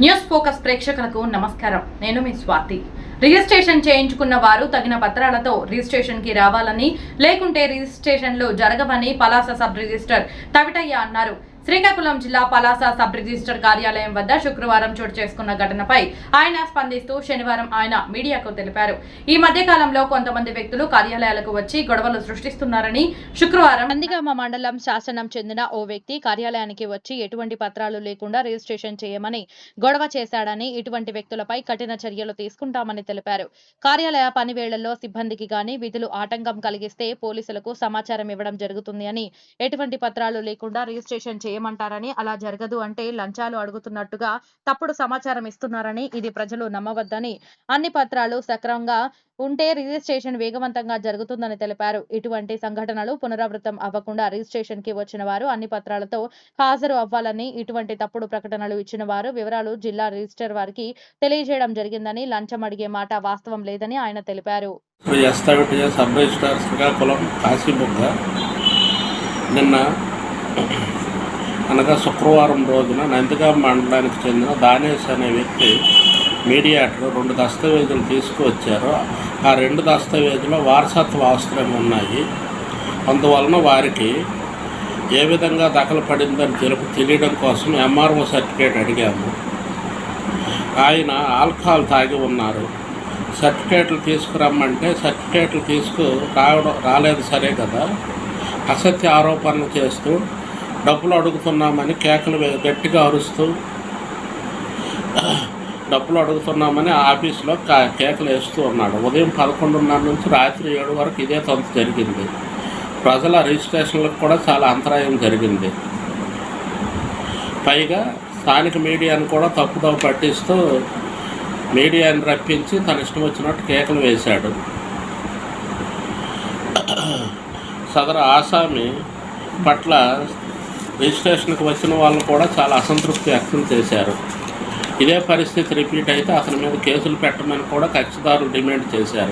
News focus ప్రేక్షకులకు నమస్కారం. నేను మీ స్వాతి. రిజిస్ట్రేషన్ చేయించుకున్న వారు తగిన పత్రాలతో రిజిస్ట్రేషన్ కి రావాలని, లేకుంటే రిజిస్ట్రేషన్లు జరగవని పలాస సబ్ రిజిస్టర్ తవిటయ్య అన్నారు. శ్రీకాకుళం జిల్లా పలాస సబ్ రిజిస్టర్ కార్యాలయం వద్ద శుక్రవారం చోటు చేసుకున్న ఘటనపై ఆయన స్పందిస్తూ శనివారం ఆయన మీడియాకు తెలిపారు. ఈ మధ్య కాలంలో కొంతమంది వ్యక్తులు కార్యాలయాలకు వచ్చి గొడవలు సృష్టిస్తున్నారని, శుక్రవారం నందిగామ మండలం శాసనం చెందిన ఓ వ్యక్తి కార్యాలయానికి వచ్చి ఎటువంటి పత్రాలు లేకుండా రిజిస్ట్రేషన్ చేయమని గొడవ చేశాడని, ఇటువంటి వ్యక్తులపై కఠిన చర్యలు తీసుకుంటామని తెలిపారు. కార్యాలయ పని వేళల్లో సిబ్బందికి గాని విధులు ఆటంకం కలిగిస్తే పోలీసులకు సమాచారం ఇవ్వడం జరుగుతుంది అని, ఎటువంటి పత్రాలు లేకుండా రిజిస్ట్రేషన్ చేయమంటారని, అలా జరగదు అంటే లంచాలు అడుగుతున్నట్టుగా తప్పుడు సమాచారం ఇస్తున్నారని, ఇది ప్రజలు నమ్మవద్దని, అన్ని పత్రాలు సక్రమంగా ఉంటే రిజిస్ట్రేషన్ వేగవంతంగా జరుగుతుందని తెలిపారు. ఇటువంటి సంఘటనలు పునరావృతం అవ్వకుండా రిజిస్ట్రేషన్ కి వచ్చిన వారు అన్ని పత్రాలతో హాజరు అవ్వాలని, ఇటువంటి తప్పుడు ప్రకటనలు ఇచ్చిన వారు వివరాలు జిల్లా రిజిస్టర్ వారికి తెలియజేయడం జరిగిందని, లంచం అడిగే మాట వాస్తవం లేదని ఆయన తెలిపారు. అనగా శుక్రవారం రోజున నందిగామ మండలానికి చెందిన దానేష్ అనే వ్యక్తి మీడియేటర్ 2 దస్తావేజులు తీసుకువచ్చారు. ఆ 2 దస్తావేజులు వారసత్వ ఆస్తులు ఉన్నాయి. అందువలన వారికి ఏ విధంగా దఖలు పడిందని తెలియడం కోసం ఎంఆర్ఓ సర్టిఫికేట్ అడిగాము. ఆయన ఆల్కహాల్ తాగి ఉన్నారు. సర్టిఫికేట్లు తీసుకురమ్మంటే సర్టిఫికేట్లు రాలేదు సరే కదా, అసత్య ఆరోపణలు చేస్తూ డబ్బులు అడుగుతున్నామని గట్టిగా అరుస్తూ డబ్బులు అడుగుతున్నామని ఆఫీసులో కేకలు వేస్తూ ఉన్నాడు. ఉదయం 11:30 నుంచి రాత్రి 7 వరకు ఇదే తంతు జరిగింది. ప్రజల రిజిస్ట్రేషన్లకు కూడా చాలా అంతరాయం జరిగింది. పైగా స్థానిక మీడియాను కూడా తప్పుదోవ పట్టిస్తూ మీడియాని రప్పించి తన ఇష్టం వచ్చినట్టు కేకలు వేశాడు. సదరు ఆసామి పట్ల రిజిస్ట్రేషన్కి వచ్చిన వాళ్ళు కూడా చాలా అసంతృప్తి వ్యక్తం చేశారు. ఇదే పరిస్థితి రిపీట్ అయితే అతని మీద కేసులు పెట్టమని కూడా కక్షిదారులు డిమాండ్ చేశారు.